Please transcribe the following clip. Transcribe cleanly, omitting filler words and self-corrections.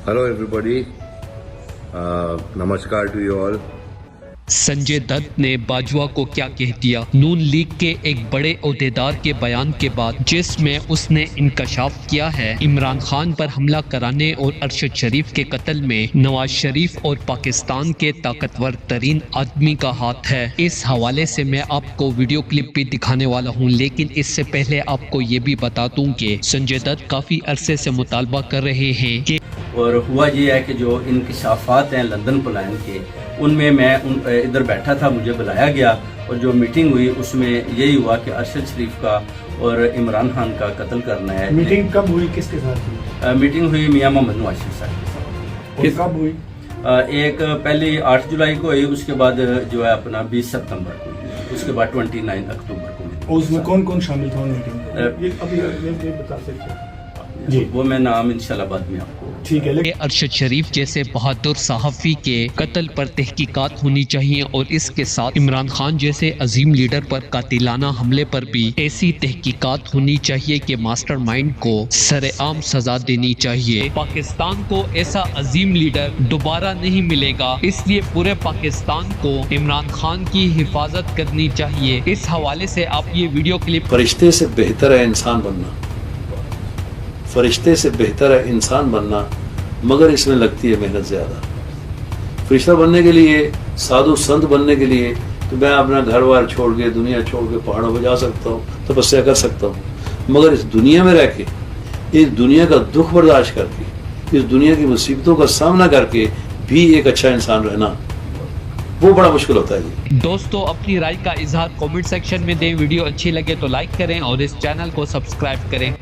Hello everybody. Namaskar to you all. Sanjay Dutt ने बाजवा को क्या कह दिया? नून लीग के एक बड़े ओहदेदार के बयान के बाद जिसमें उसने इंकशाफ किया है इमरान खान पर हमला कराने और अरशद शरीफ के कत्ल में नवाज शरीफ और पाकिस्तान के ताकतवर तरीन आदमी का हाथ है। इस हवाले से मैं आपको वीडियो क्लिप भी दिखाने वाला हूं, लेकिन इससे पहले आपको ये भी बता दूं कि संजय दत्त काफी अरसे से मुतालबा कर रहे हैं कि और हुआ ये है कि जो इंकशाफात हैं लंदन प्लान के, उनमें मैं इधर बैठा था, मुझे बुलाया गया और जो मीटिंग हुई उसमें यही हुआ कि अरशद शरीफ का और इमरान खान का कत्ल करना है। मीटिंग कब हुई, किसके साथ हुई? मीटिंग हुई मियां मोहम्मद नवाज शरीफ साहब के साथ। और कब हुई? एक पहले 8 जुलाई को हुई, उसके बाद जो है अपना 20 सितंबर को हुई, उसके बाद 29 अक्टूबर को हुई। और उसमें कौन कौन शामिल था मीटिंग? ये अभी ये बता सकते हैं जी? वो मैं नाम इंशाल्लाह बाद में आपको ठीक है। अरशद शरीफ जैसे बहादुर सहाफ़ी के कत्ल पर तहकीकात होनी चाहिए और इसके साथ इमरान खान जैसे अजीम लीडर पर कातिलाना हमले पर भी ऐसी तहकीकात होनी चाहिए कि मास्टरमाइंड को सरेआम सजा देनी चाहिए। पाकिस्तान को ऐसा अजीम लीडर दोबारा नहीं मिलेगा, इसलिए पूरे पाकिस्तान को इमरान खान की हिफाजत करनी चाहिए। इस हवाले से आप ये वीडियो क्लिप फरिश्ते से बेहतर है इंसान बनना, फरिश्ते से बेहतर है इंसान बनना, मगर इसमें लगती है मेहनत ज़्यादा। फरिश्ता बनने के लिए, साधु संत बनने के लिए तो मैं अपना घर बार छोड़ के, दुनिया छोड़ के पहाड़ों पर जा सकता हूँ, तपस्या कर सकता हूँ, मगर इस दुनिया में रह के, इस दुनिया का दुख बर्दाश्त करके, इस दुनिया की मुसीबतों का सामना करके भी एक अच्छा इंसान रहना, वो बड़ा मुश्किल होता है। दोस्तों, अपनी राय का इजहार कमेंट सेक्शन में दें। वीडियो अच्छी लगे तो लाइक करें और इस चैनल को सब्सक्राइब करें।